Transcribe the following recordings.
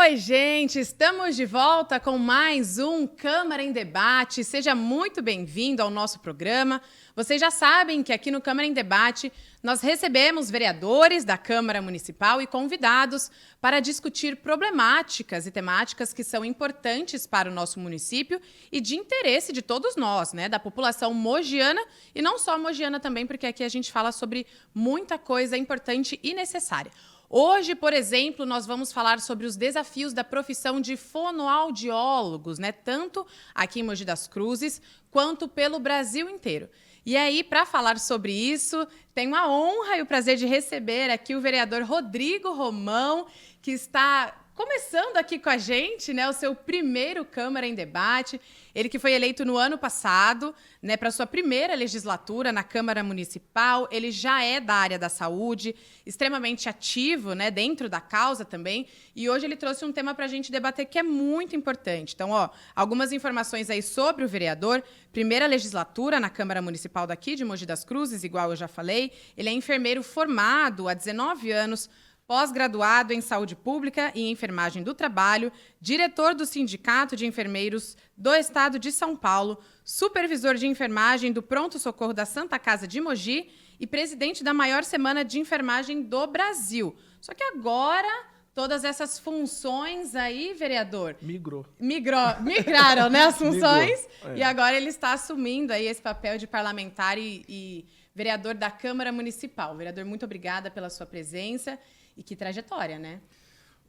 Oi, gente! Estamos de volta com mais um Câmara em Debate. Seja muito bem-vindo ao nosso programa. Vocês já sabem que aqui no Câmara em Debate nós recebemos vereadores da Câmara Municipal e convidados para discutir problemáticas e temáticas que são importantes para o nosso município e de interesse de todos nós, né, da população mogiana e não só mogiana também, porque aqui a gente fala sobre muita coisa importante e necessária. Hoje, por exemplo, nós vamos falar sobre os desafios da profissão de fonoaudiólogos, né? Tanto aqui em Mogi das Cruzes, quanto pelo Brasil inteiro. E aí, para falar sobre isso, tenho a honra e o prazer de receber aqui o vereador Rodrigo Romão, que está começando aqui com a gente, né, o seu primeiro Câmara em Debate. Ele que foi eleito no ano passado, né, para sua primeira legislatura na Câmara Municipal. Ele já é da área da saúde, extremamente ativo, né, dentro da causa também. E hoje ele trouxe um tema para a gente debater que é muito importante. Então, algumas informações aí sobre o vereador. Primeira legislatura na Câmara Municipal daqui de Mogi das Cruzes, igual eu já falei. Ele é enfermeiro formado há 19 anos, pós-graduado em Saúde Pública e Enfermagem do Trabalho, diretor do Sindicato de Enfermeiros do Estado de São Paulo, supervisor de enfermagem do Pronto Socorro da Santa Casa de Mogi e presidente da maior semana de enfermagem do Brasil. Só que agora, todas essas funções aí, vereador... Migraram, né, as funções. E agora ele está assumindo aí esse papel de parlamentar e vereador da Câmara Municipal. Vereador, muito obrigada pela sua presença. E que trajetória, né?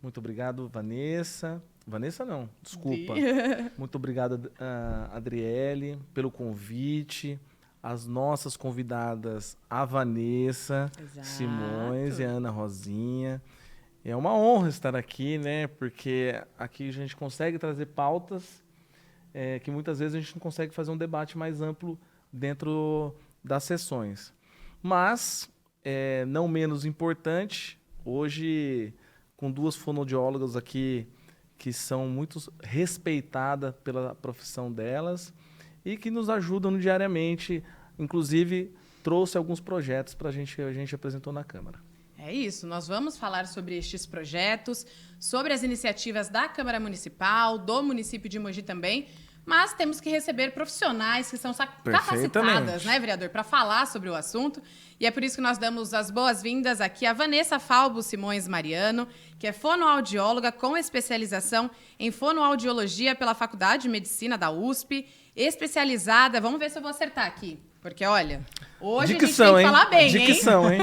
Muito obrigado, Vanessa. Vanessa não, desculpa. Muito obrigado, Adriele, pelo convite. As nossas convidadas, a Vanessa Simões e a Ana Rosinha. É uma honra estar aqui, né? Porque aqui a gente consegue trazer pautas que muitas vezes a gente não consegue fazer um debate mais amplo dentro das sessões. Mas, não menos importante, hoje, com duas fonoaudiólogas aqui que são muito respeitadas pela profissão delas e que nos ajudam diariamente, inclusive trouxe alguns projetos para a gente apresentou na Câmara. É isso, nós vamos falar sobre estes projetos, sobre as iniciativas da Câmara Municipal, do município de Mogi também, mas temos que receber profissionais que são capacitadas, né, vereador, para falar sobre o assunto. E é por isso que nós damos as boas-vindas aqui a Vanessa Falbo Simões Mariano, que é fonoaudióloga com especialização em fonoaudiologia pela Faculdade de Medicina da USP, especializada, vamos ver se eu vou acertar aqui, porque olha, hoje Dicção, a gente tem que falar bem, Dicção, hein?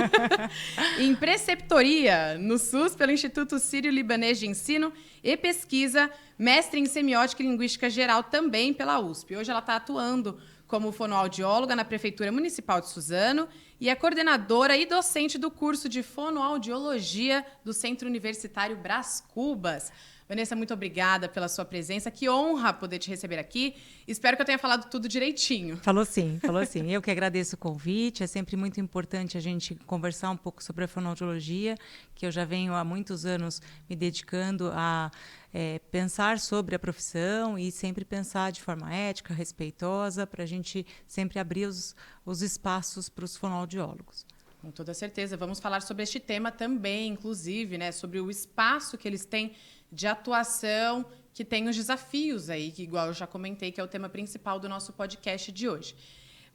Em preceptoria no SUS pelo Instituto Sírio-Libanês de Ensino e Pesquisa, mestre em Semiótica e Linguística Geral também pela USP. Hoje ela está atuando como fonoaudióloga na Prefeitura Municipal de Suzano e é coordenadora e docente do curso de Fonoaudiologia do Centro Universitário Brás Cubas. Vanessa, muito obrigada pela sua presença. Que honra poder te receber aqui. Espero que eu tenha falado tudo direitinho. Falou sim, falou sim. Eu que agradeço o convite. É sempre muito importante a gente conversar um pouco sobre a fonoaudiologia, que eu já venho há muitos anos me dedicando a pensar sobre a profissão e sempre pensar de forma ética, respeitosa, para a gente sempre abrir os espaços para os fonoaudiólogos. Com toda certeza. Vamos falar sobre este tema também, inclusive, né, sobre o espaço que eles têm de atuação, que tem os desafios aí, que igual eu já comentei, que é o tema principal do nosso podcast de hoje.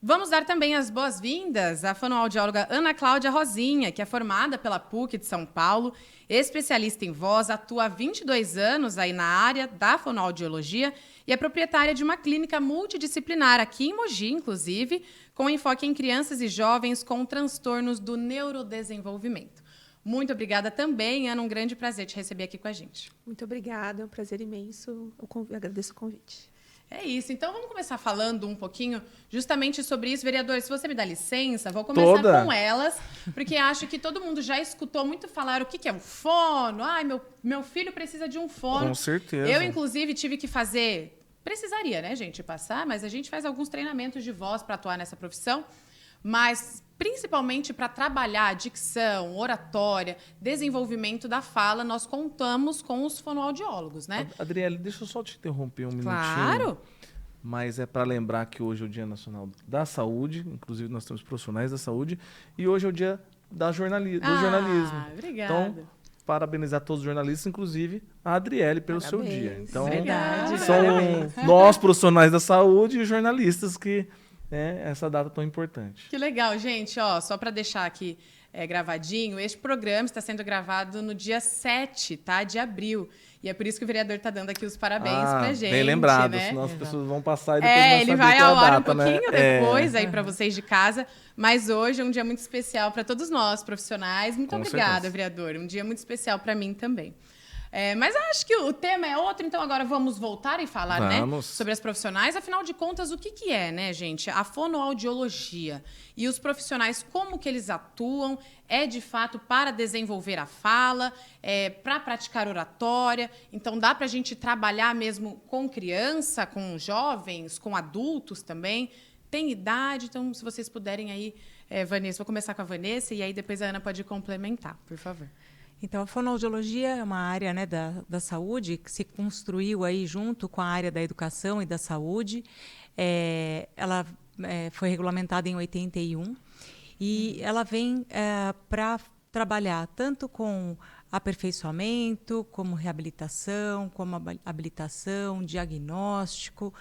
Vamos dar também as boas-vindas à fonoaudióloga Ana Cláudia Rosinha, que é formada pela PUC de São Paulo, especialista em voz, atua há 22 anos aí na área da fonoaudiologia e é proprietária de uma clínica multidisciplinar aqui em Mogi, inclusive, com enfoque em crianças e jovens com transtornos do neurodesenvolvimento. Muito obrigada também, Ana. Um grande prazer te receber aqui com a gente. Muito obrigada, é um prazer imenso. Eu agradeço o convite. É isso. Então, vamos começar falando um pouquinho justamente sobre isso. Vereador, se você me dá licença, vou começar com elas, porque acho que todo mundo já escutou muito falar o que é um fono. Ai, meu filho precisa de um fono. Com certeza. Eu, inclusive, tive que fazer... Precisaria, né, gente, passar, mas a gente faz alguns treinamentos de voz para atuar nessa profissão. Mas, principalmente para trabalhar a dicção, oratória, desenvolvimento da fala, nós contamos com os fonoaudiólogos, né? Adriele, deixa eu só te interromper um minutinho. Claro! Mas é para lembrar que hoje é o Dia Nacional da Saúde, inclusive nós temos profissionais da saúde, e hoje é o dia do jornalismo. Obrigada. Então, parabenizar todos os jornalistas, inclusive a Adriele pelo seu dia. Então, Verdade. são nós, profissionais da saúde, e os jornalistas que essa data tão importante. Que legal, gente. Ó, só para deixar aqui gravadinho, este programa está sendo gravado no dia 7, tá, de abril. E é por isso que o vereador está dando aqui os parabéns pra gente. Bem lembrado, né? senão as pessoas vão passar e depois não ele saber vai qual ao a ar data, um pouquinho né? depois aí para vocês de casa. Mas hoje é um dia muito especial para todos nós, profissionais. Muito Com obrigada, certeza. vereador. Um dia muito especial para mim também. Mas acho que o tema é outro, então agora vamos voltar e falar, né, sobre as profissionais. Afinal de contas, o que é, né, gente? A fonoaudiologia e os profissionais, como que eles atuam? É, de fato, para desenvolver a fala, para praticar oratória. Então, dá para a gente trabalhar mesmo com criança, com jovens, com adultos também. Tem idade, então, se vocês puderem aí, Vanessa, vou começar com a Vanessa e aí depois a Ana pode complementar, por favor. Então, a fonoaudiologia é uma área, né, da saúde que se construiu aí junto com a área da educação e da saúde. Ela foi regulamentada em 81 e ela vem para trabalhar tanto com aperfeiçoamento, como reabilitação, como habilitação, diagnóstico,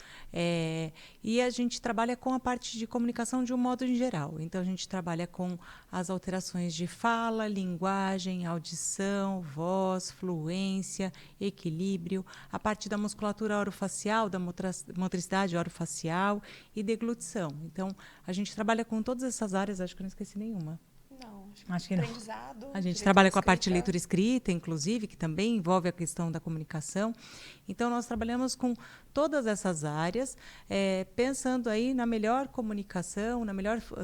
e a gente trabalha com a parte de comunicação de um modo em geral. Então, a gente trabalha com as alterações de fala, linguagem, audição, voz, fluência, equilíbrio, a parte da musculatura orofacial, da motricidade orofacial e deglutição. Então, a gente trabalha com todas essas áreas, acho que eu não esqueci nenhuma. Não, Acho que não. aprendizado. A gente trabalha com a parte de leitura escrita, inclusive, que também envolve a questão da comunicação. Então, nós trabalhamos com todas essas áreas, pensando aí na melhor comunicação,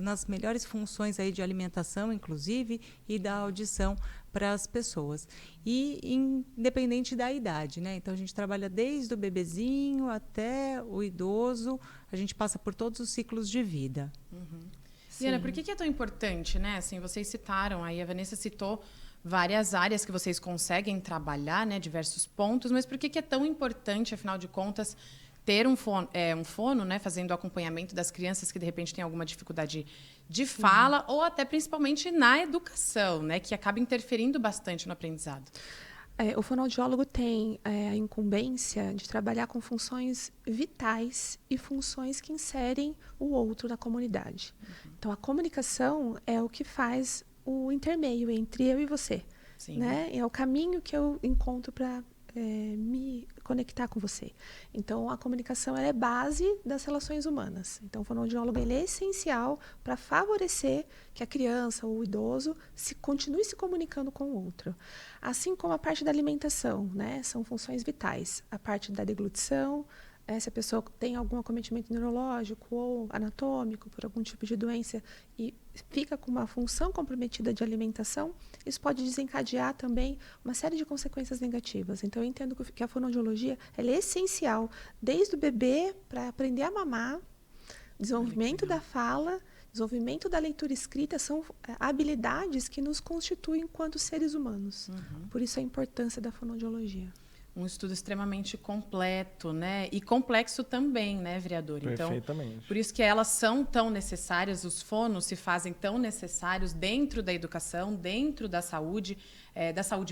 nas melhores funções aí de alimentação, inclusive, e da audição para as pessoas. E independente da idade, né? Então, a gente trabalha desde o bebezinho até o idoso, a gente passa por todos os ciclos de vida. E, Ana, por que é tão importante, né? Assim, vocês citaram, aí a Vanessa citou várias áreas que vocês conseguem trabalhar, né? Diversos pontos, mas por que é tão importante, afinal de contas, ter um fono, né? Fazendo o acompanhamento das crianças que, de repente, têm alguma dificuldade de fala ou até, principalmente, na educação, né? Que acaba interferindo bastante no aprendizado. O fonoaudiólogo tem a incumbência de trabalhar com funções vitais e funções que inserem o outro na comunidade. Então, a comunicação é o que faz o intermeio entre eu e você. Sim. Né? É o caminho que eu encontro para me conectar com você. Então, a comunicação é base das relações humanas. Então, o fonoaudiólogo ele é essencial para favorecer que a criança ou o idoso continue se comunicando com o outro. Assim como a parte da alimentação, né? São funções vitais. A parte da deglutição, se a pessoa tem algum acometimento neurológico ou anatômico por algum tipo de doença e fica com uma função comprometida de alimentação, isso pode desencadear também uma série de consequências negativas. Então, eu entendo que a fonoaudiologia ela é essencial desde o bebê para aprender a mamar, desenvolvimento da fala, desenvolvimento da leitura escrita, são habilidades que nos constituem enquanto seres humanos. Por isso a importância da fonoaudiologia. Um estudo extremamente completo, né? E complexo também, né, vereador? Perfeitamente. Então, por isso que elas são tão necessárias, os fonos se fazem tão necessários dentro da educação, dentro da saúde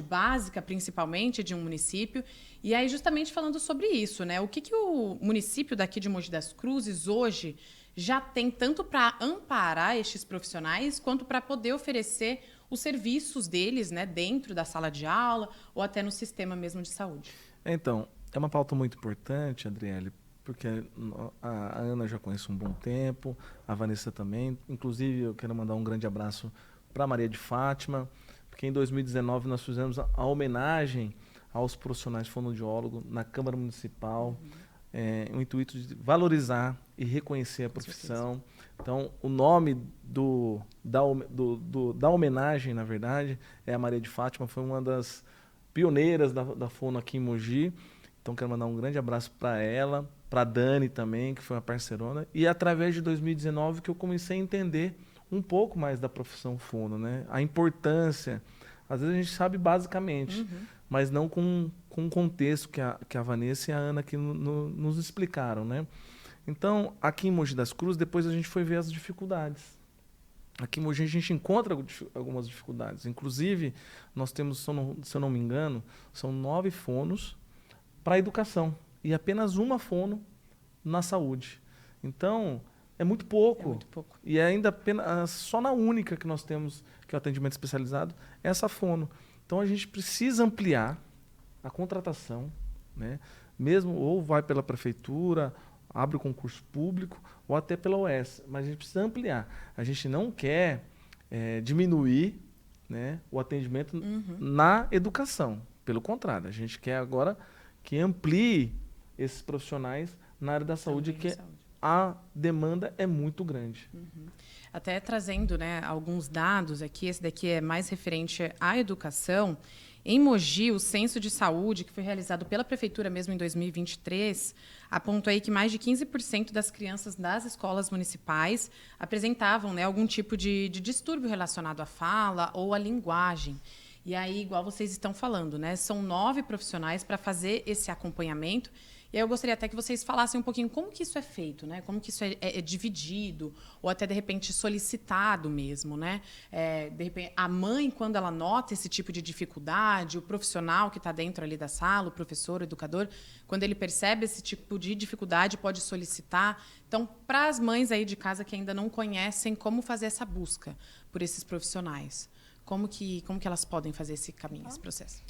básica, principalmente, de um município. E aí, justamente falando sobre isso, né? O que o município daqui de Mogi das Cruzes hoje já tem tanto para amparar estes profissionais, quanto para poder oferecer os serviços deles, né, dentro da sala de aula ou até no sistema mesmo de saúde. Então, é uma pauta muito importante, Adriele, porque a Ana eu já conheço um bom tempo, a Vanessa também. Inclusive, eu quero mandar um grande abraço para Maria de Fátima, porque em 2019 nós fizemos a homenagem aos profissionais fonoaudiólogos na Câmara Municipal, o intuito de valorizar e reconhecer a profissão. Então, o nome da homenagem, na verdade, é a Maria de Fátima, foi uma das pioneiras da fono aqui em Mogi. Então, quero mandar um grande abraço para ela, para a Dani também, que foi uma parceirona. E através de 2019 que eu comecei a entender um pouco mais da profissão fono, né? A importância. Às vezes a gente sabe basicamente, mas não com o contexto que a Vanessa e a Ana aqui nos explicaram, né? Então, aqui em Mogi das Cruzes, depois a gente foi ver as dificuldades. aqui em Mogi a gente encontra algumas dificuldades. Inclusive, nós temos, se eu não me engano, são 9 fonos para a educação e apenas uma fono na saúde. Então, é muito pouco. É muito pouco. E é ainda apenas só na única que nós temos, que é o atendimento especializado, é essa fono. Então, a gente precisa ampliar a contratação, né? Mesmo ou vai pela prefeitura, abre o concurso público, ou até pela OS. Mas a gente precisa ampliar. A gente não quer diminuir, né, o atendimento na educação. Pelo contrário, a gente quer agora que amplie esses profissionais na área da saúde, que a demanda é muito grande. Até trazendo, né, alguns dados aqui, esse daqui é mais referente à educação. Em Mogi, o censo de saúde, que foi realizado pela Prefeitura mesmo em 2023, apontou aí que mais de 15% das crianças das escolas municipais apresentavam, né, algum tipo de distúrbio relacionado à fala ou à linguagem. E aí, igual vocês estão falando, né, são 9 profissionais para fazer esse acompanhamento. E aí eu gostaria até que vocês falassem um pouquinho como que isso é feito, né? Como que isso é dividido, ou até, de repente, solicitado mesmo, né? De repente, a mãe, quando ela nota esse tipo de dificuldade, o profissional que está dentro ali da sala, o professor, o educador, quando ele percebe esse tipo de dificuldade, pode solicitar. Então, para as mães aí de casa que ainda não conhecem como fazer essa busca por esses profissionais, como que elas podem fazer esse caminho, esse processo?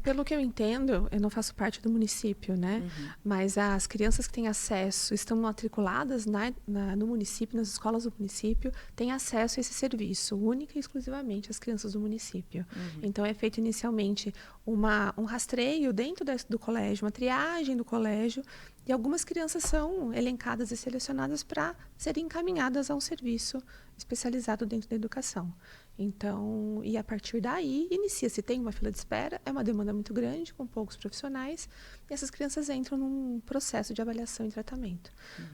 Pelo que eu entendo, eu não faço parte do município, né? Mas as crianças que têm acesso, estão matriculadas no município, nas escolas do município, têm acesso a esse serviço, única e exclusivamente as crianças do município. Então, é feito inicialmente um rastreio dentro do colégio, uma triagem do colégio, e algumas crianças são elencadas e selecionadas para serem encaminhadas a um serviço especializado dentro da educação. Então, e a partir daí, inicia-se. Tem uma fila de espera, é uma demanda muito grande, com poucos profissionais, e essas crianças entram num processo de avaliação e tratamento.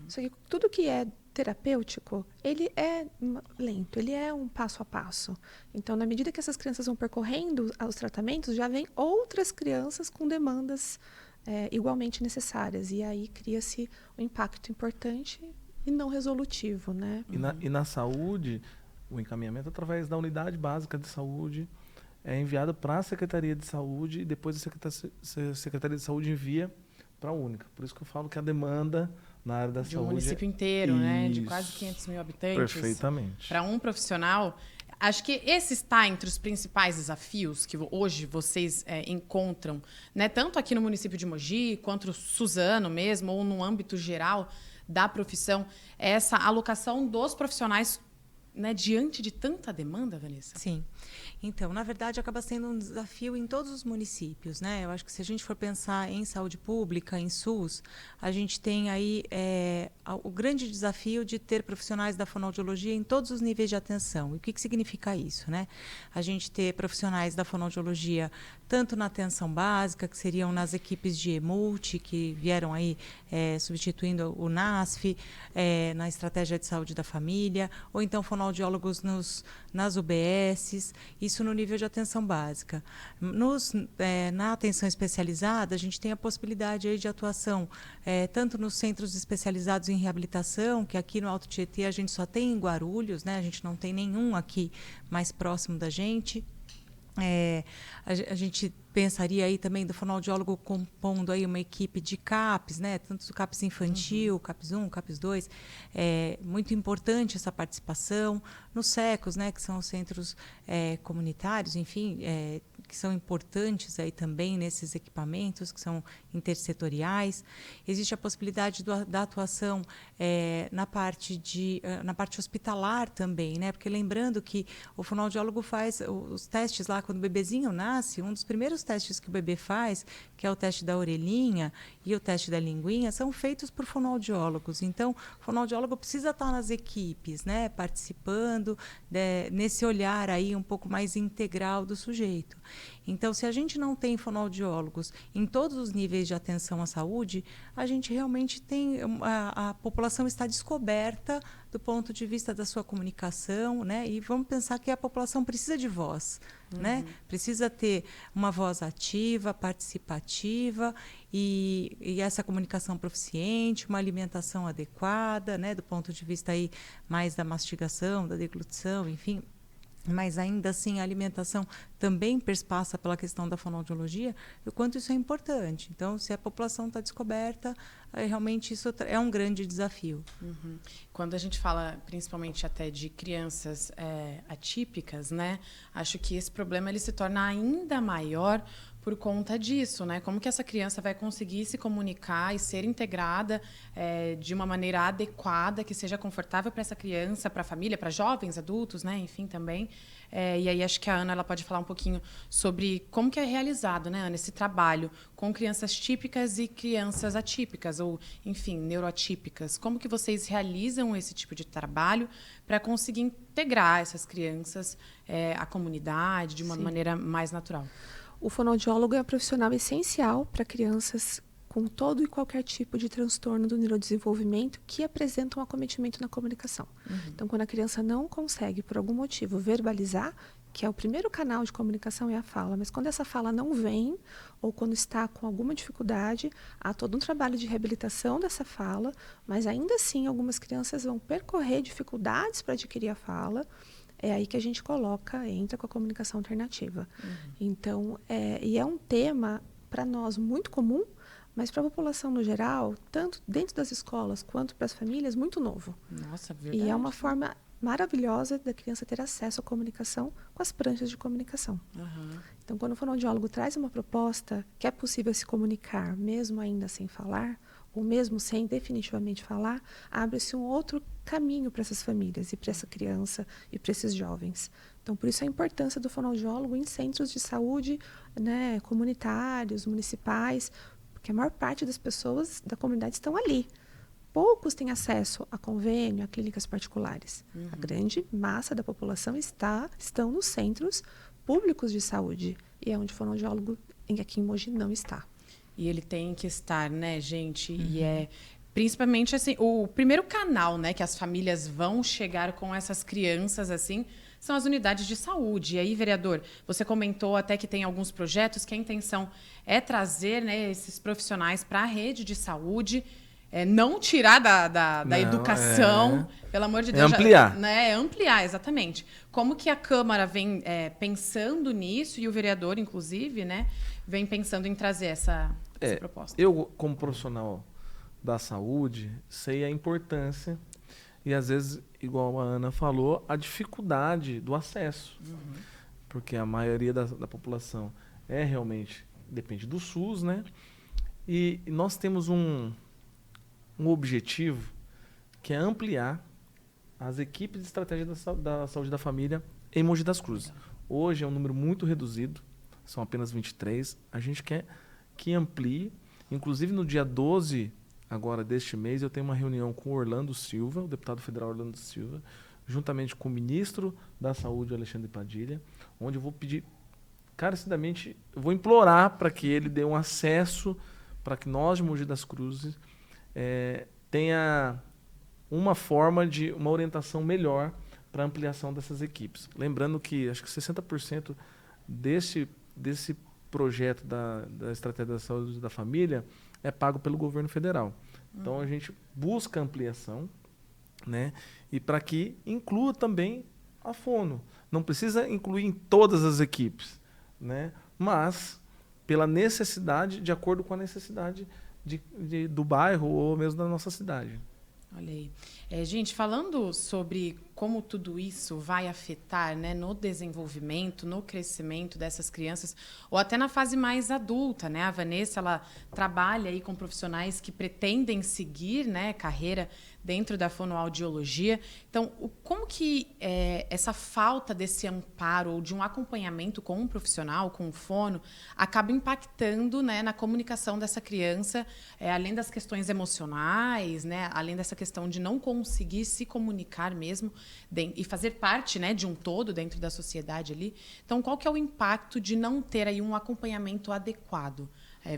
Só que tudo que é terapêutico, ele é lento, ele é um passo a passo. Então, na medida que essas crianças vão percorrendo os tratamentos, já vem outras crianças com demandas igualmente necessárias. E aí cria-se um impacto importante e não resolutivo, né? E na saúde, o encaminhamento através da unidade básica de saúde é enviado para a Secretaria de Saúde e depois a Secretaria de Saúde envia para a única. Por isso que eu falo que a demanda na área da saúde... De um município inteiro, né? De quase 500 mil habitantes. Perfeitamente. Para um profissional... Acho que esse está entre os principais desafios que hoje vocês encontram, né? Tanto aqui no município de Mogi, quanto Suzano mesmo, ou no âmbito geral da profissão, essa alocação dos profissionais, né, diante de tanta demanda, Vanessa? Sim. Então, na verdade, acaba sendo um desafio em todos os municípios, né? Eu acho que se a gente for pensar em saúde pública, em SUS, a gente tem aí o grande desafio de ter profissionais da fonoaudiologia em todos os níveis de atenção. E o que significa isso, né? A gente ter profissionais da fonoaudiologia tanto na atenção básica, que seriam nas equipes de EMULT, que vieram aí substituindo o NASF, na estratégia de saúde da família, ou então fonoaudiólogos nas UBSs, isso no nível de atenção básica. Na atenção especializada, a gente tem a possibilidade aí de atuação tanto nos centros especializados em reabilitação, que aqui no Alto Tietê a gente só tem em Guarulhos, né? A gente não tem nenhum aqui mais próximo da gente. A gente pensaria aí também do fonoaudiólogo compondo aí uma equipe de CAPs, né? Tanto o CAPs infantil, CAPs 1, CAPs 2. É muito importante essa participação. Nos SECOS, né? Que são os centros comunitários, enfim, que são importantes aí também nesses equipamentos, que são intersetoriais. Existe a possibilidade da atuação na parte hospitalar também, né? Porque lembrando que o fonoaudiólogo faz os testes lá quando o bebezinho nasce, um dos primeiros testes que o bebê faz, que é o teste da orelhinha e o teste da linguinha, são feitos por fonoaudiólogos. Então, o fonoaudiólogo precisa estar nas equipes, né? Participando nesse olhar aí um pouco mais integral do sujeito. Então, se a gente não tem fonoaudiólogos em todos os níveis de atenção à saúde, a gente realmente tem... A população está descoberta do ponto de vista da sua comunicação, né? E vamos pensar que a população precisa de voz, né? Precisa ter uma voz ativa, participativa e essa comunicação proficiente, uma alimentação adequada, né? Do ponto de vista aí mais da mastigação, da deglutição, enfim. Mas ainda assim a alimentação também perspassa pela questão da fonoaudiologia, o quanto isso é importante. Então, se a população está descoberta, realmente isso é um grande desafio. Quando a gente fala principalmente até de crianças atípicas, né, acho que esse problema ele se torna ainda maior por conta disso, né? Como que essa criança vai conseguir se comunicar e ser integrada de uma maneira adequada, que seja confortável para essa criança, para a família, para jovens, adultos, né? Enfim, também. E aí acho que a Ana ela pode falar um pouquinho sobre como que é realizado, né, Ana, esse trabalho com crianças típicas e crianças atípicas, ou, enfim, neuroatípicas. Como que vocês realizam esse tipo de trabalho para conseguir integrar essas crianças à comunidade de uma maneira mais natural? O fonoaudiólogo é um profissional essencial para crianças com todo e qualquer tipo de transtorno do neurodesenvolvimento que apresentam acometimento na comunicação. Então, quando a criança não consegue, por algum motivo, verbalizar, que é o primeiro canal de comunicação é a fala, mas quando essa fala não vem, ou quando está com alguma dificuldade, há todo um trabalho de reabilitação dessa fala, mas ainda assim algumas crianças vão percorrer dificuldades para adquirir a fala. É aí que a gente entra com a comunicação alternativa. Então, e é um tema, para nós, muito comum, mas para a população no geral, tanto dentro das escolas quanto para as famílias, muito novo. Nossa, verdade. E é uma forma maravilhosa da criança ter acesso à comunicação com as pranchas de comunicação. Então, quando o fonoaudiólogo traz uma proposta que é possível se comunicar, mesmo ainda sem falar, ou mesmo sem definitivamente falar, abre-se um outro caminho para essas famílias e para essa criança e para esses jovens. Então, por isso a importância do fonoaudiólogo em centros de saúde, né, comunitários, municipais, porque a maior parte das pessoas da comunidade estão ali. Poucos têm acesso a convênio, a clínicas particulares. A grande massa da população estão nos centros públicos de saúde, e é onde o fonoaudiólogo aqui em Mogi não está. E ele tem que estar, né, gente? E é principalmente assim, o primeiro canal, né, que as famílias vão chegar com essas crianças assim, são as unidades de saúde. E aí, vereador, você comentou até que tem alguns projetos que a intenção é trazer, né, esses profissionais para a rede de saúde, não tirar da educação, pelo amor de Deus. Ampliar. Ampliar, exatamente. Como que a Câmara vem pensando nisso, e o vereador, inclusive, né, vem pensando em trazer essa proposta? Eu, como profissional da saúde, sei a importância e, às vezes, igual a Ana falou, a dificuldade do acesso. Porque a maioria da população realmente depende do SUS, né? E nós temos um objetivo que é ampliar as equipes de estratégia da saúde da família em Mogi das Cruzes. Hoje é um número muito reduzido, são apenas 23. A gente quer que amplie. Inclusive, no dia 12 agora deste mês, eu tenho uma reunião com o Orlando Silva, o deputado federal Orlando Silva, juntamente com o ministro da Saúde, Alexandre Padilha, onde eu vou pedir, carecidamente, eu vou implorar para que ele dê um acesso para que nós de Mogi das Cruzes tenha uma forma de uma orientação melhor para a ampliação dessas equipes. Lembrando que acho que 60% desse projeto da Estratégia da Saúde da Família é pago pelo governo federal. Então a gente busca ampliação, né? E para que inclua também a fono. Não precisa incluir em todas as equipes, né? Mas pela necessidade, de acordo com a necessidade do bairro ou mesmo da nossa cidade. Olha aí. Gente, falando sobre como tudo isso vai afetar, né, no desenvolvimento, no crescimento dessas crianças, ou até na fase mais adulta, né? A Vanessa, ela trabalha aí com profissionais que pretendem seguir, né, carreira dentro da fonoaudiologia. Então, como que essa falta desse amparo ou de um acompanhamento com um profissional, com um fono, acaba impactando, né, na comunicação dessa criança, além das questões emocionais, né, além dessa questão de não conseguir se comunicar mesmo, e fazer parte, né, de um todo dentro da sociedade ali. Então, qual que é o impacto de não ter aí um acompanhamento adequado,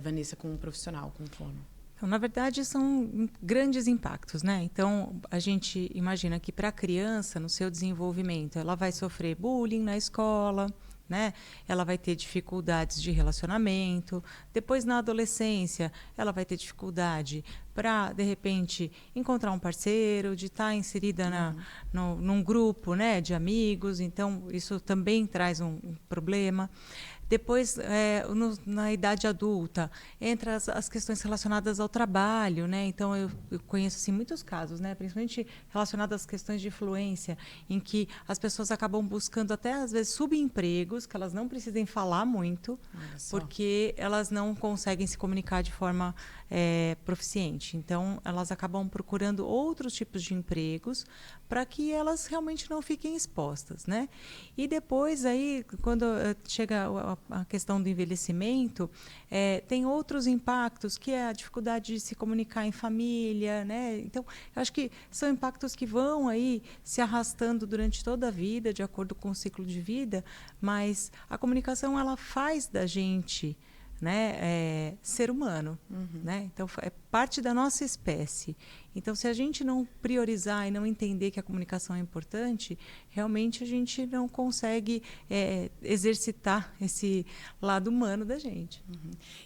Vanessa, com um profissional com fono? Então, na verdade, são grandes impactos, né? Então, a gente imagina que para a criança, no seu desenvolvimento, ela vai sofrer bullying na escola, né? Ela vai ter dificuldades de relacionamento. Depois, na adolescência, ela vai ter dificuldade para, de repente, encontrar um parceiro, de estar inserida num grupo, né, de amigos. Então, isso também traz um problema. Depois, na idade adulta, entra as questões relacionadas ao trabalho, né? Então, eu conheço assim, muitos casos, né? Principalmente relacionados às questões de influência, em que as pessoas acabam buscando até, às vezes, subempregos, que elas não precisem falar muito, porque elas não conseguem se comunicar de forma proficiente. Então, elas acabam procurando outros tipos de empregos para que elas realmente não fiquem expostas, né? E depois, aí, quando chega a questão do envelhecimento, tem outros impactos, que é a dificuldade de se comunicar em família, né? Então, eu acho que são impactos que vão aí se arrastando durante toda a vida, de acordo com o ciclo de vida, mas a comunicação, ela faz da gente, né, ser humano, né? Então, é parte da nossa espécie. Então, se a gente não priorizar e não entender que a comunicação é importante, realmente a gente não consegue exercitar esse lado humano da gente.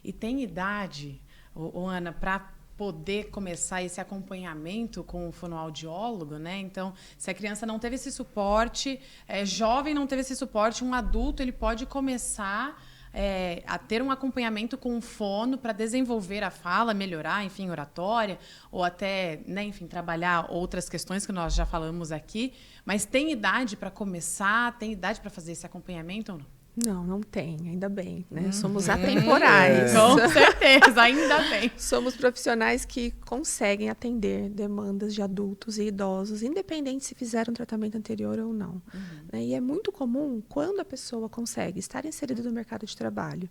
E tem idade, Ana, para poder começar esse acompanhamento com o fonoaudiólogo, né? Então, se a criança não teve esse suporte, jovem não teve esse suporte, um adulto ele pode começar a ter um acompanhamento com o fono para desenvolver a fala, melhorar, enfim, oratória, ou até, né, enfim, trabalhar outras questões que nós já falamos aqui. Mas tem idade para começar? Tem idade para fazer esse acompanhamento ou não? Não tem, ainda bem, né? Somos atemporais. Com certeza, ainda bem. Somos profissionais que conseguem atender demandas de adultos e idosos, independente se fizeram um tratamento anterior ou não. Né? E é muito comum, quando a pessoa consegue estar inserida no mercado de trabalho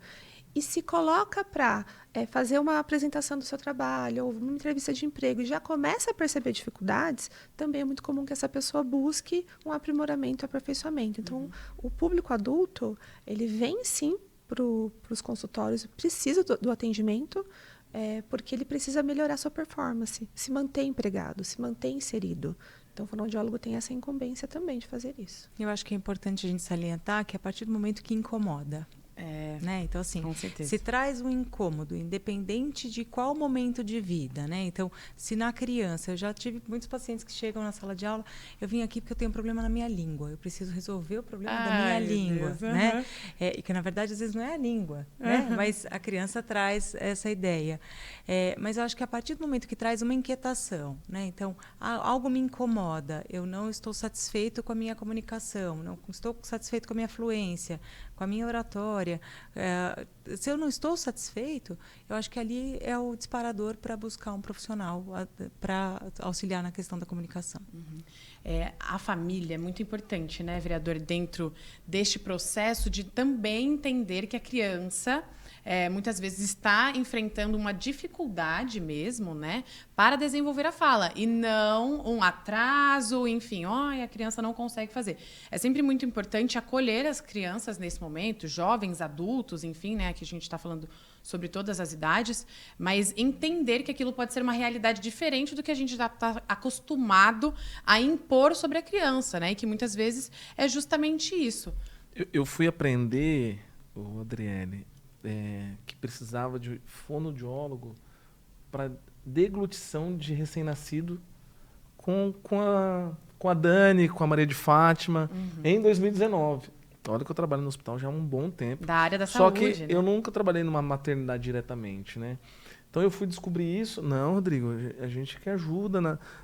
e se coloca para fazer uma apresentação do seu trabalho ou uma entrevista de emprego e já começa a perceber dificuldades, também é muito comum que essa pessoa busque um aprimoramento e aperfeiçoamento. Então, o público adulto, ele vem sim para os consultórios, precisa do atendimento, porque ele precisa melhorar sua performance, se manter empregado, se manter inserido. Então, o fonoaudiólogo tem essa incumbência também de fazer isso. Eu acho que é importante a gente salientar que a partir do momento que incomoda, né? Então, assim, se traz um incômodo, independente de qual momento de vida, né? Então, se na criança, eu já tive muitos pacientes que chegam na sala de aula, eu vim aqui porque eu tenho um problema na minha língua, eu preciso resolver o problema da minha língua, Deus, né? E que, na verdade, às vezes não é a língua, né? Mas a criança traz essa ideia. Mas eu acho que a partir do momento que traz uma inquietação, né? Então, algo me incomoda, eu não estou satisfeito com a minha comunicação, não estou satisfeito com a minha fluência, com a minha oratória. Se eu não estou satisfeito, eu acho que ali é o disparador para buscar um profissional para auxiliar na questão da comunicação. A família é muito importante, né, vereador, dentro deste processo de também entender que a criança muitas vezes está enfrentando uma dificuldade mesmo, né, para desenvolver a fala e não um atraso, enfim, a criança não consegue fazer. É sempre muito importante acolher as crianças nesse momento, jovens, adultos, enfim, né, aqui a gente está falando sobre todas as idades, mas entender que aquilo pode ser uma realidade diferente do que a gente já está acostumado a impor sobre a criança, né, e que muitas vezes é justamente isso. Eu fui aprender, Adriele, que precisava de fonoaudiólogo para deglutição de recém-nascido com a Dani, com a Maria de Fátima, em 2019. Olha que eu trabalho no hospital já há um bom tempo. Da área da saúde, Só que né? eu nunca trabalhei numa maternidade diretamente, né? Então eu fui descobrir isso. Não, Rodrigo, a gente que ajuda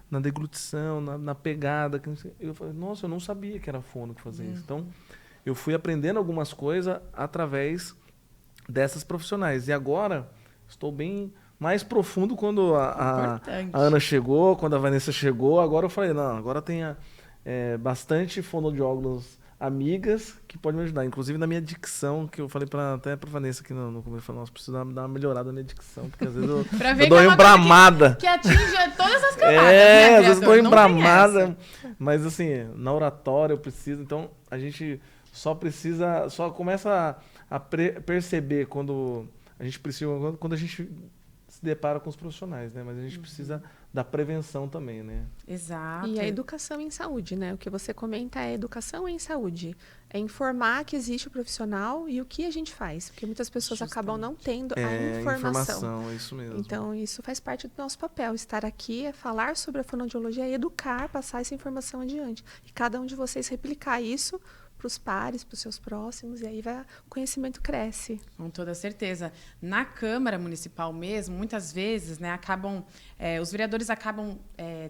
na deglutição, na pegada. Eu falei, nossa, eu não sabia que era fono que fazia isso. Então eu fui aprendendo algumas coisas através dessas profissionais. E agora estou bem mais profundo quando a Ana chegou, quando a Vanessa chegou. Agora eu falei, não, agora tem bastante fonoaudiólogos amigas que podem me ajudar. Inclusive na minha dicção, que eu falei até pra Vanessa aqui no começo, eu falei, nossa, preciso dar uma melhorada na minha dicção, porque às vezes eu dou embramada. Que atinge todas as camadas, né, às vezes eu dou embramada. Mas assim, na oratória eu preciso, então a gente só começa a perceber quando a gente precisa, quando a gente se depara com os profissionais, né? Mas a gente precisa da prevenção também, né? Exato. E a educação em saúde, né? O que você comenta é educação em saúde. É informar que existe o profissional e o que a gente faz. Porque muitas pessoas acabam não tendo a informação. É isso mesmo. Então, isso faz parte do nosso papel. Estar aqui é falar sobre a fonoaudiologia, é educar, passar essa informação adiante. E cada um de vocês replicar isso para os pares, para os seus próximos, e aí o conhecimento cresce. Com toda certeza. Na Câmara Municipal mesmo, muitas vezes, né, os vereadores acabam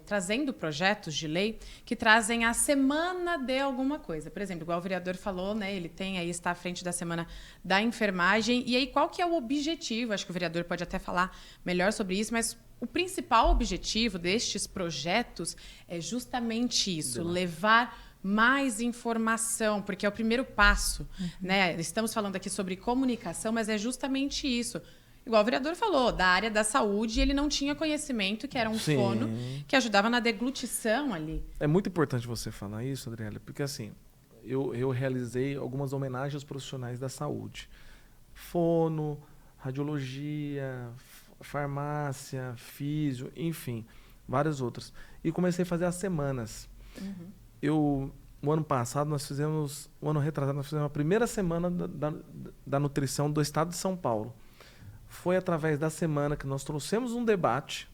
trazendo projetos de lei que trazem a semana de alguma coisa. Por exemplo, igual o vereador falou, né, ele está à frente da semana da enfermagem. E aí, qual que é o objetivo? Acho que o vereador pode até falar melhor sobre isso, mas o principal objetivo destes projetos é justamente isso, levar mais informação, porque é o primeiro passo, né? Estamos falando aqui sobre comunicação, mas é justamente isso. Igual o vereador falou, da área da saúde, ele não tinha conhecimento, que era um fono que ajudava na deglutição ali. É muito importante você falar isso, Adriele, porque assim, eu realizei algumas homenagens aos profissionais da saúde. Fono, radiologia, farmácia, físio, enfim, várias outras. E comecei a fazer as semanas. O ano passado, o ano retrasado, nós fizemos a primeira semana da nutrição do estado de São Paulo. Foi através da semana que nós trouxemos um debate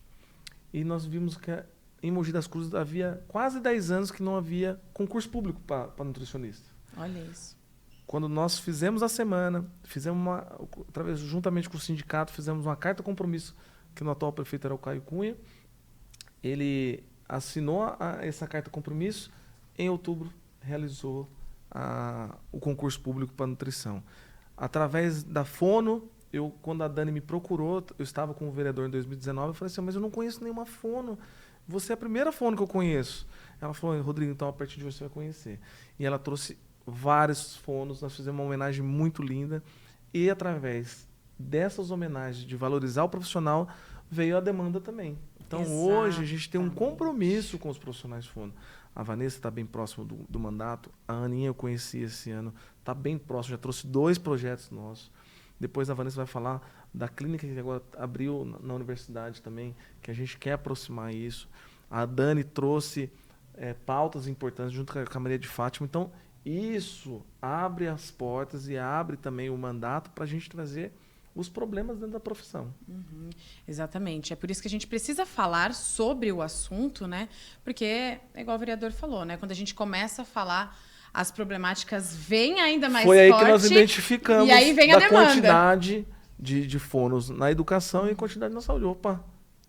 e nós vimos que em Mogi das Cruzes havia quase 10 anos que não havia concurso público para nutricionista. Olha isso. Quando nós fizemos a semana, juntamente com o sindicato, fizemos uma carta compromisso, que no atual prefeito era o Caio Cunha. Ele assinou essa carta compromisso. Em outubro, realizou o concurso público para nutrição. Através da fono, quando a Dani me procurou, eu estava com o vereador em 2019, eu falei assim, mas eu não conheço nenhuma fono. Você é a primeira fono que eu conheço. Ela falou, Rodrigo, então a partir de hoje você vai conhecer. E ela trouxe vários fonos, nós fizemos uma homenagem muito linda. E através dessas homenagens, de valorizar o profissional, veio a demanda também. Então, hoje, a gente tem um compromisso com os profissionais de fono. A Vanessa está bem próximo do mandato. A Aninha eu conheci esse ano. Está bem próximo. Já trouxe 2 projetos nossos. Depois a Vanessa vai falar da clínica que agora abriu na universidade também, que a gente quer aproximar isso. A Dani trouxe pautas importantes junto com a Maria de Fátima. Então, isso abre as portas e abre também o mandato para a gente trazer os problemas dentro da profissão. Exatamente. É por isso que a gente precisa falar sobre o assunto, né? Porque, é igual o vereador falou, né? Quando a gente começa a falar, as problemáticas vêm ainda mais forte. Foi aí que nós identificamos e aí vem a demanda. Quantidade de fonos na educação e quantidade na saúde. Opa,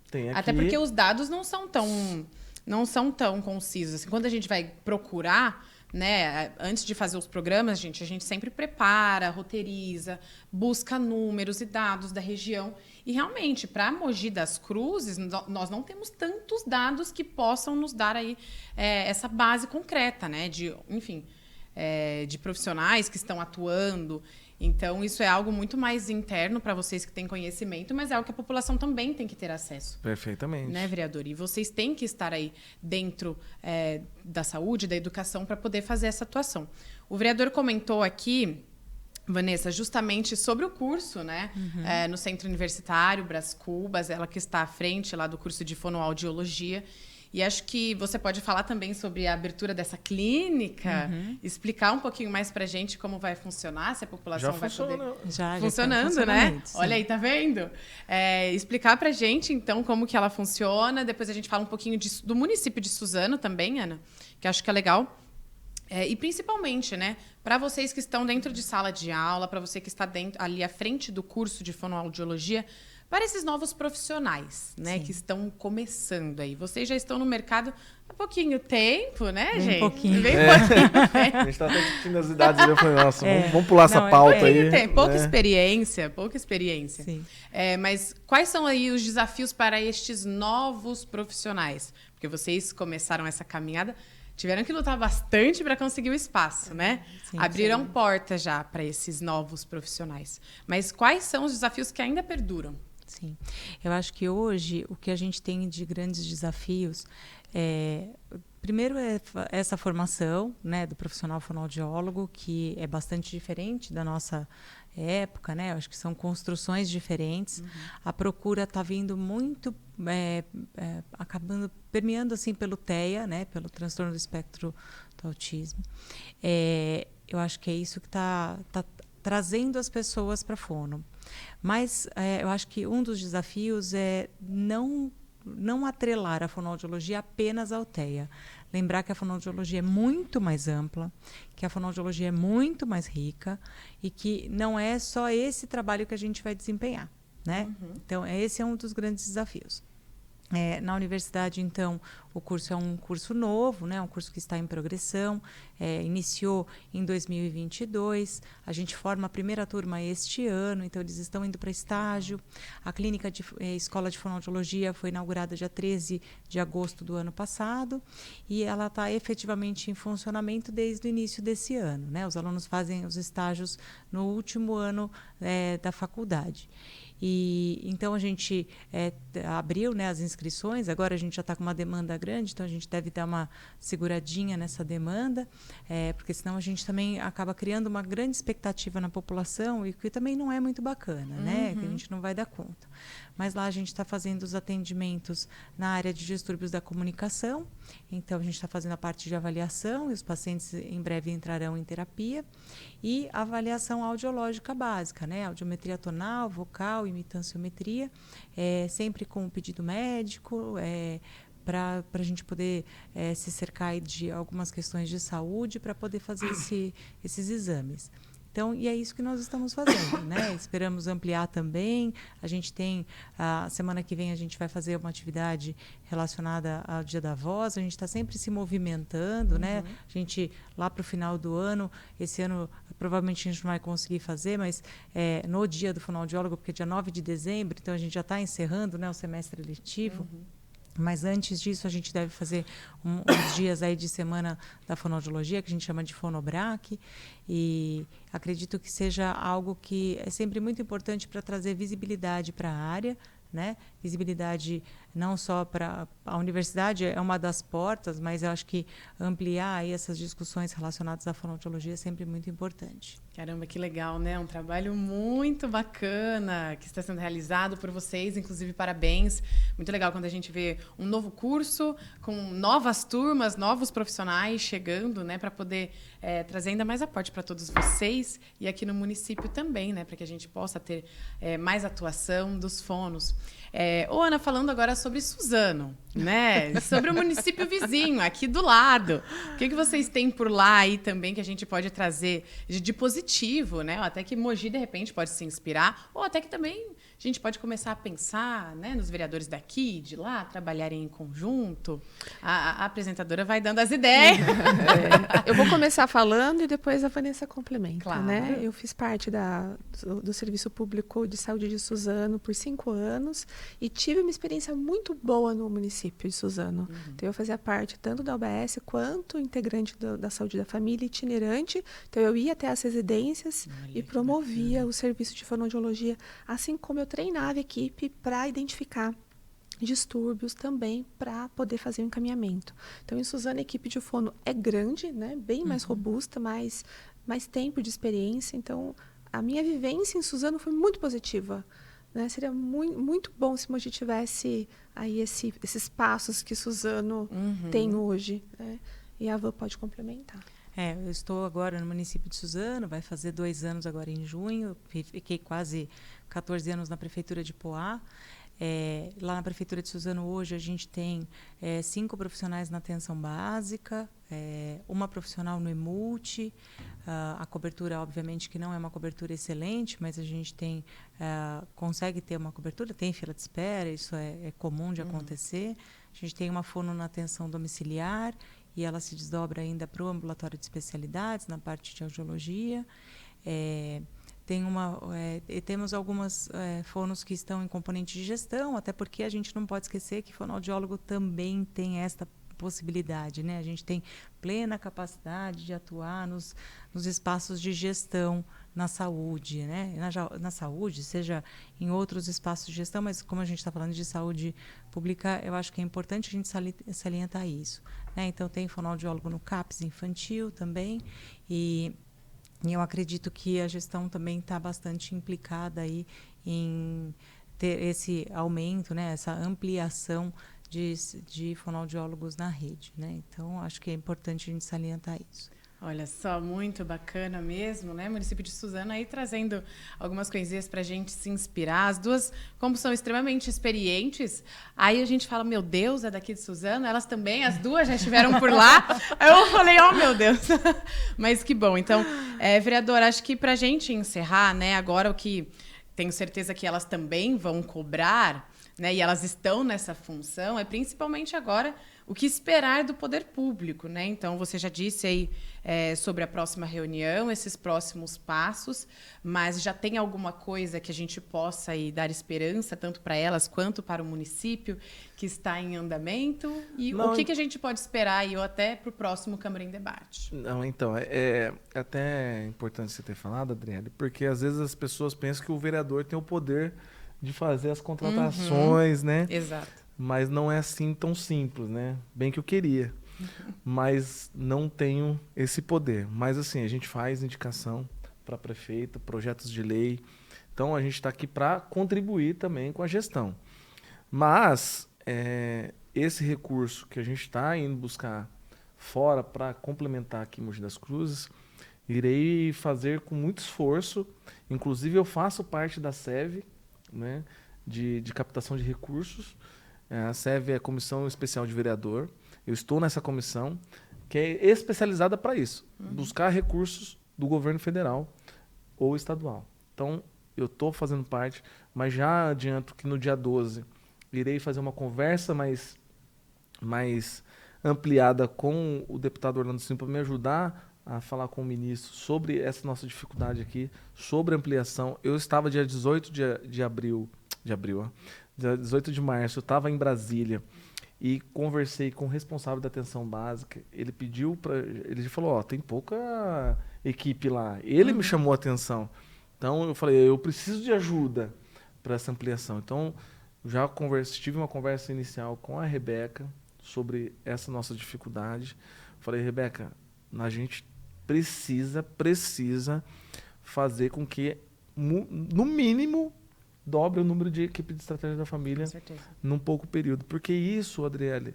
tem aqui... Até porque os dados não são tão concisos. Assim, quando a gente vai procurar, né, antes de fazer os programas, a gente sempre prepara, roteiriza, busca números e dados da região. E realmente, para Mogi das Cruzes, nós não temos tantos dados que possam nos dar aí essa base concreta, né, de profissionais que estão atuando. Então, isso é algo muito mais interno para vocês que têm conhecimento, mas é algo que a população também tem que ter acesso. Perfeitamente. Né, vereador? E vocês têm que estar aí dentro da saúde, da educação, para poder fazer essa atuação. O vereador comentou aqui, Vanessa, justamente sobre o curso, né? No Centro Universitário Brás Cubas, ela que está à frente lá do curso de fonoaudiologia. E acho que você pode falar também sobre a abertura dessa clínica, explicar um pouquinho mais para a gente como vai funcionar, se a população vai poder... Já funcionando, né? Sim. Olha aí, tá vendo? Explicar para a gente, então, como que ela funciona. Depois a gente fala um pouquinho do município de Suzano também, Ana, que acho que é legal. E principalmente, né, para vocês que estão dentro de sala de aula, para você que está ali à frente do curso de fonoaudiologia, para esses novos profissionais, né, que estão começando aí. Vocês já estão no mercado há pouquinho tempo, né, bem gente? Pouquinho. Bem pouquinho. A gente está até discutindo as idades, eu falei, nossa, vamos pular essa pauta aí. Tem pouca experiência. Sim. Mas quais são aí os desafios para estes novos profissionais? Porque vocês começaram essa caminhada tiveram que lutar bastante para conseguir o espaço, né? Sim, Abriram portas já para esses novos profissionais. Mas quais são os desafios que ainda perduram? Sim, eu acho que hoje o que a gente tem de grandes desafios primeiro é essa formação, né, do profissional fonoaudiólogo, que é bastante diferente da nossa época, né? Eu acho que são construções diferentes. A procura está vindo muito, acabando permeando assim pelo TEA, né, pelo transtorno do espectro do autismo. Eu acho que é isso que está trazendo as pessoas para a fono. Mas eu acho que um dos desafios é não atrelar a fonoaudiologia apenas ao TEA. Lembrar que a fonoaudiologia é muito mais ampla, que a fonoaudiologia é muito mais rica e que não é só esse trabalho que a gente vai desempenhar, né? Então, esse é um dos grandes desafios. Na universidade, então, o curso é um curso novo, né? Um curso que está em progressão, iniciou em 2022, a gente forma a primeira turma este ano, então eles estão indo para estágio. A clínica de escola de fonoaudiologia foi inaugurada dia 13 de agosto do ano passado e ela está efetivamente em funcionamento desde o início desse ano, né? Os alunos fazem os estágios no último ano da faculdade. E então a gente abriu, né, as inscrições, agora a gente já está com uma demanda grande, então a gente deve dar uma seguradinha nessa demanda, porque senão a gente também acaba criando uma grande expectativa na população e que também não é muito bacana, né? Que a gente não vai dar conta. Mas lá a gente está fazendo os atendimentos na área de distúrbios da comunicação, então a gente está fazendo a parte de avaliação e os pacientes em breve entrarão em terapia e avaliação audiológica básica, né? Audiometria tonal, vocal, imitanciometria, sempre com o pedido médico, para a gente poder se cercar de algumas questões de saúde para poder fazer esses exames. Então, e é isso que nós estamos fazendo, né? Esperamos ampliar também. A gente tem, a semana que vem, a gente vai fazer uma atividade relacionada ao Dia da Voz. A gente está sempre se movimentando, né? A gente, lá para o final do ano, esse ano, provavelmente a gente não vai conseguir fazer, mas no dia do fonoaudiólogo, porque é dia 9 de dezembro, então a gente já está encerrando, né, o semestre letivo. Mas antes disso, a gente deve fazer uns dias aí de semana da fonoaudiologia, que a gente chama de Fonobrac, e acredito que seja algo que é sempre muito importante para trazer visibilidade para a área, né? Visibilidade não só para a universidade, é uma das portas, mas eu acho que ampliar aí essas discussões relacionadas à fonoaudiologia é sempre muito importante. Caramba, que legal, né? Um trabalho muito bacana que está sendo realizado por vocês, inclusive parabéns. Muito legal quando a gente vê um novo curso com novas turmas, novos profissionais chegando, né, para poder trazer ainda mais aporte para todos vocês e aqui no município também, né, para que a gente possa ter mais atuação dos fonos. Ô, Ana, falando agora sobre Suzano, né? Sobre o município vizinho, aqui do lado. O que vocês têm por lá aí também que a gente pode trazer de positivo, né? Até que Mogi, de repente, pode se inspirar, ou até que também a gente pode começar a pensar, né, nos vereadores daqui e de lá, trabalharem em conjunto. A apresentadora vai dando as ideias. Eu vou começar falando e depois a Vanessa complementa, claro, né? Eu fiz parte do Serviço Público de Saúde de Suzano por 5 anos e tive uma experiência muito boa no município de Suzano. Então, eu fazia parte tanto da UBS quanto integrante da saúde da família, itinerante. Então, eu ia até as residências e promovia o serviço de fonoaudiologia, assim como eu treinava a equipe para identificar distúrbios também para poder fazer o encaminhamento. Então, em Suzano, a equipe de fono é grande, né? Bem mais robusta, mais tempo de experiência. Então, a minha vivência em Suzano foi muito positiva. Né? Seria muito bom se Mogi tivesse aí esses passos que Suzano tem hoje. Né? E a Van pode complementar. Eu estou agora no município de Suzano, vai fazer 2 anos agora em junho. Fiquei quase 14 anos na prefeitura de Poá. Lá na prefeitura de Suzano hoje a gente tem 5 profissionais na atenção básica, uma profissional no EMULT. A cobertura, obviamente, que não é uma cobertura excelente, mas a gente consegue ter uma cobertura, tem fila de espera, isso é comum de acontecer. A gente tem uma fono na atenção domiciliar e ela se desdobra ainda para o ambulatório de especialidades, na parte de audiologia. Temos algumas fonos que estão em componente de gestão, até porque a gente não pode esquecer que fonoaudiólogo também tem esta possibilidade, né? A gente tem plena capacidade de atuar nos espaços de gestão na saúde, né? Na saúde, seja em outros espaços de gestão, mas como a gente está falando de saúde pública, eu acho que é importante a gente salientar isso, né? Então, tem fonoaudiólogo no CAPS infantil também, e eu acredito que a gestão também está bastante implicada aí em ter esse aumento, né? Essa ampliação de fonoaudiólogos na rede, né? Então, acho que é importante a gente salientar isso. Olha só, muito bacana mesmo, né? Município de Suzano aí trazendo algumas coisinhas para a gente se inspirar. As duas, como são extremamente experientes, aí a gente fala, meu Deus, é daqui de Suzano? Elas também, as duas já estiveram por lá. Aí eu falei, oh, meu Deus. Mas que bom. Então, vereadora, acho que para a gente encerrar, né? Agora o que tenho certeza que elas também vão cobrar, né? E elas estão nessa função, é principalmente agora o que esperar do poder público, né? Então, você já disse aí sobre a próxima reunião, esses próximos passos, mas já tem alguma coisa que a gente possa aí dar esperança, tanto para elas quanto para o município, que está em andamento? E o que a gente pode esperar aí, ou até para o próximo Câmara em Debate? Não, então, é até importante você ter falado, Adriele, porque às vezes as pessoas pensam que o vereador tem o poder de fazer as contratações, né? Exato. Mas não é assim tão simples, né? Bem que eu queria, mas não tenho esse poder. Mas assim, a gente faz indicação para prefeito, projetos de lei. Então a gente está aqui para contribuir também com a gestão. Mas esse recurso que a gente está indo buscar fora para complementar aqui em Mogi das Cruzes, irei fazer com muito esforço. Inclusive eu faço parte da SEV, né, de captação de recursos. A SEV é a Comissão Especial de Vereador. Eu estou nessa comissão que é especializada para isso, buscar recursos do governo federal ou estadual. Então, eu estou fazendo parte, mas já adianto que no dia 12 irei fazer uma conversa mais ampliada com o deputado Orlando Silva para me ajudar a falar com o ministro sobre essa nossa dificuldade aqui, sobre ampliação. Eu estava dia 18 de abril, dia 18 de março, eu estava em Brasília e conversei com o responsável da atenção básica. Ele falou, tem pouca equipe lá. Ele me chamou a atenção. Então eu falei, eu preciso de ajuda para essa ampliação. Então tive uma conversa inicial com a Rebeca sobre essa nossa dificuldade. Falei, Rebeca, a gente precisa fazer com que, no mínimo, dobre o número de equipe de estratégia da família num pouco período. Porque isso, Adriele,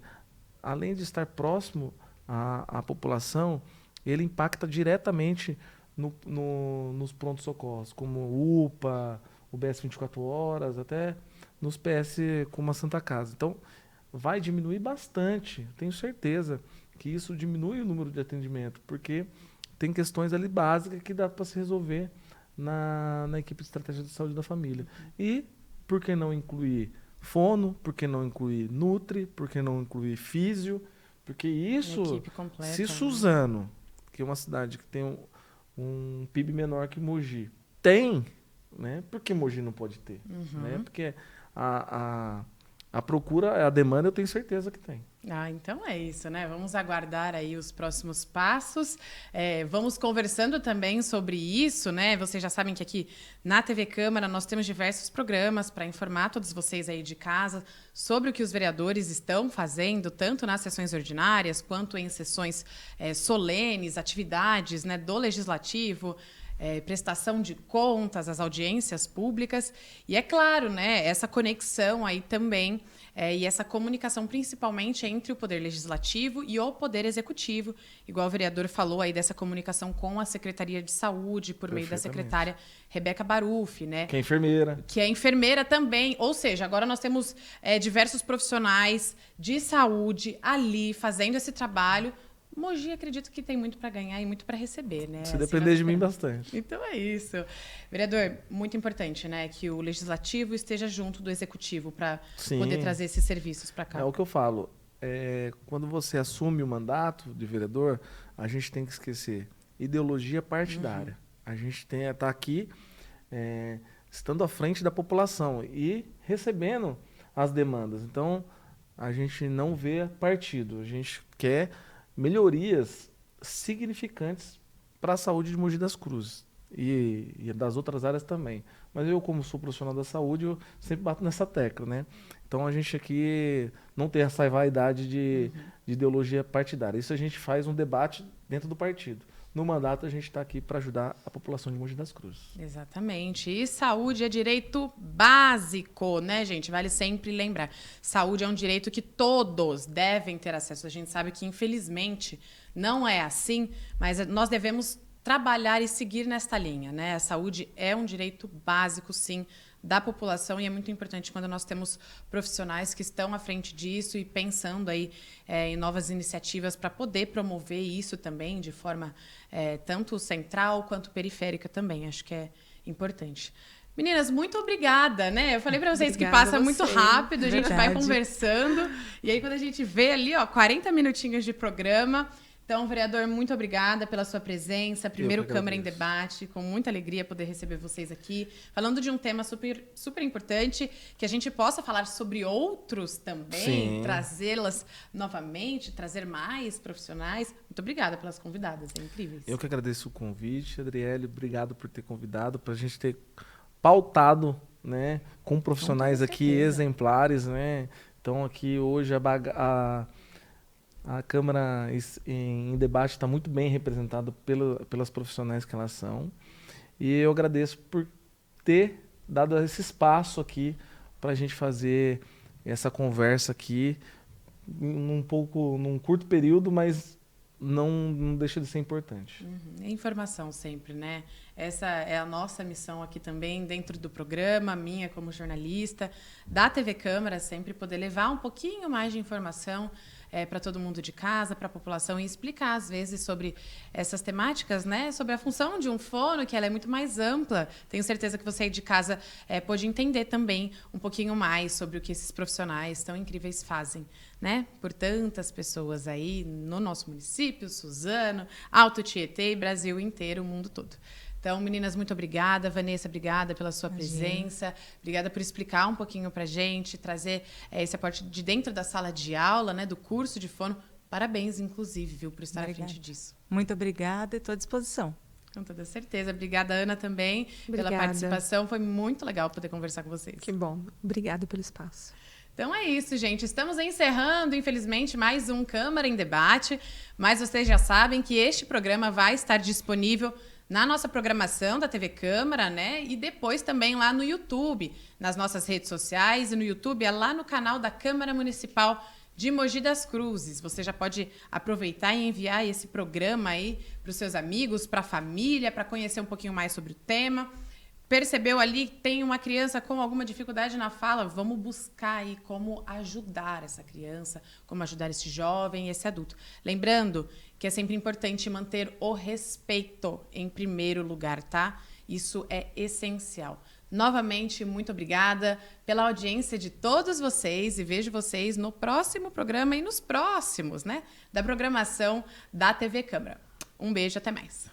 além de estar próximo à população, ele impacta diretamente nos prontos-socorros, como o UPA, o BS 24 horas, até nos PS como a Santa Casa. Então, vai diminuir bastante, tenho certeza que isso diminui o número de atendimento, porque tem questões ali básicas que dá para se resolver na equipe de estratégia de saúde da família. E por que não incluir fono? Por que não incluir nutri? Por que não incluir físio? Porque isso, completa, se Suzano, que é uma cidade que tem um PIB menor que Mogi, tem, né? Por que Mogi não pode ter? Né? Porque a procura, a demanda, eu tenho certeza que tem. Então é isso, né? Vamos aguardar aí os próximos passos. Vamos conversando também sobre isso, né? Vocês já sabem que aqui na TV Câmara nós temos diversos programas para informar todos vocês aí de casa sobre o que os vereadores estão fazendo, tanto nas sessões ordinárias quanto em sessões solenes, atividades, né, do Legislativo, prestação de contas, as audiências públicas. E é claro, né, essa conexão aí também e essa comunicação principalmente entre o Poder Legislativo e o Poder Executivo, igual o vereador falou aí dessa comunicação com a Secretaria de Saúde, por meio da secretária Rebeca Baruffi, né? Que é enfermeira. Que é enfermeira também, ou seja, agora nós temos diversos profissionais de saúde ali fazendo esse trabalho. Mogi, acredito que tem muito para ganhar e muito para receber, né? Se depender de mim, bastante. Então é isso. Vereador, muito importante, né? Que o Legislativo esteja junto do Executivo para poder trazer esses serviços para cá. É o que eu falo. Quando você assume o mandato de vereador, a gente tem que esquecer ideologia partidária. A gente tem que estar aqui estando à frente da população e recebendo as demandas. Então, a gente não vê partido. A gente quer melhorias significantes para a saúde de Mogi das Cruzes e das outras áreas também. Mas eu, como sou profissional da saúde, eu sempre bato nessa tecla, né? Então a gente aqui não tem essa vaidade de ideologia partidária. Isso a gente faz um debate dentro do partido. No mandato a gente está aqui para ajudar a população de Mogi das Cruzes. Exatamente. E saúde é direito básico, né, gente? Vale sempre lembrar. Saúde é um direito que todos devem ter acesso. A gente sabe que, infelizmente, não é assim, mas nós devemos trabalhar e seguir nesta linha, né? A saúde é um direito básico, sim, da população, e é muito importante quando nós temos profissionais que estão à frente disso e pensando aí em novas iniciativas para poder promover isso também de forma tanto central quanto periférica também. Acho que é importante. Meninas, muito obrigada, né? Eu falei para vocês que passa muito rápido, a gente vai conversando, e aí quando a gente vê ali, 40 minutinhos de programa. Então, vereador, muito obrigada pela sua presença. Primeiro Câmara em Debate, com muita alegria poder receber vocês aqui, falando de um tema super, super importante, que a gente possa falar sobre outros também, trazê-las novamente, trazer mais profissionais. Muito obrigada pelas convidadas, é incrível. Eu que agradeço o convite, Adriele, obrigado por ter convidado, para a gente ter pautado, né, com profissionais aqui exemplares, né? Então, aqui hoje a Câmara em Debate está muito bem representada pelas profissionais que elas são. E eu agradeço por ter dado esse espaço aqui para a gente fazer essa conversa aqui num curto período, mas não deixa de ser importante. É informação sempre, né? Essa é a nossa missão aqui também, dentro do programa, minha como jornalista, da TV Câmara, sempre poder levar um pouquinho mais de informação para todo mundo de casa, para a população, e explicar, às vezes, sobre essas temáticas, né? Sobre a função de um fono, que ela é muito mais ampla. Tenho certeza que você aí de casa pode entender também um pouquinho mais sobre o que esses profissionais tão incríveis fazem, né? Por tantas pessoas aí no nosso município, Suzano, Alto Tietê e Brasil inteiro, o mundo todo. Então, meninas, muito obrigada. Vanessa, obrigada pela sua presença. Obrigada por explicar um pouquinho para a gente, trazer esse aporte de dentro da sala de aula, né, do curso de fono. Parabéns, inclusive, viu, por estar à frente disso. Muito obrigada e estou à disposição. Com toda certeza. Obrigada, Ana, também, pela participação. Foi muito legal poder conversar com vocês. Que bom. Obrigada pelo espaço. Então é isso, gente. Estamos encerrando, infelizmente, mais um Câmara em Debate. Mas vocês já sabem que este programa vai estar disponível na nossa programação da TV Câmara, né? E depois também lá no YouTube, nas nossas redes sociais. E no YouTube é lá no canal da Câmara Municipal de Mogi das Cruzes. Você já pode aproveitar e enviar esse programa aí para os seus amigos, para a família, para conhecer um pouquinho mais sobre o tema. Percebeu ali que tem uma criança com alguma dificuldade na fala? Vamos buscar aí como ajudar essa criança, como ajudar esse jovem e esse adulto. Lembrando que é sempre importante manter o respeito em primeiro lugar, tá? Isso é essencial. Novamente, muito obrigada pela audiência de todos vocês e vejo vocês no próximo programa e nos próximos, né? Da programação da TV Câmara. Um beijo, até mais.